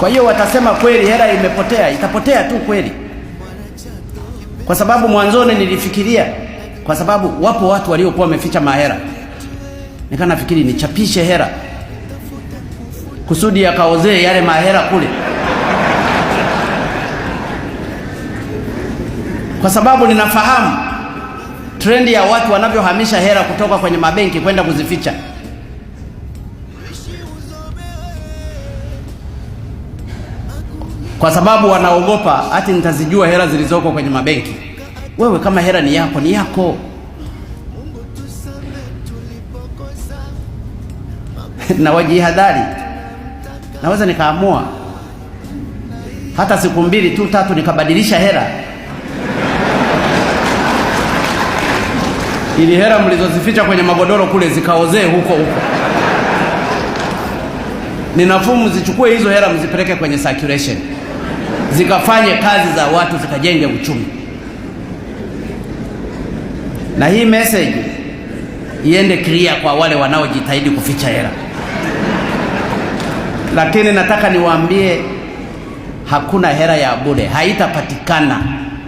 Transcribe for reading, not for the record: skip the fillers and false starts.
Kwa hiyo watasema kweli hela imepotea, itapotea tu kweli. Kwa sababu mwanzoni nilifikiria, kwa sababu wapo watu waliokuwa wameficha mahera, nafikiri nichapishe hela kusudi yakaozee yale mahera kule, kwa sababu ninafahamu trendi ya watu wanavyohamisha hela kutoka kwenye mabenki kwenda kuzificha. Kwa sababu wanaogopa ati nitazijua hela zilizoko kwenye mabenki. Wewe kama hela ni yako, ni yako. Na wajihadhari. Naweza nikaamua hata siku 2 tu 3 nikabadilisha hela, ili hela mlizozificha kwenye magodoro kule zikaozee huko huko. Ninafumu zichukue hizo hela mzipeleke kwenye circulation, zikafanye kazi za watu, zikajenge uchumi. Na hii message iende clear kwa wale wanaojitahidi kuficha hela. Lakini nataka niwaambie hakuna hela ya bure, haitapatikana.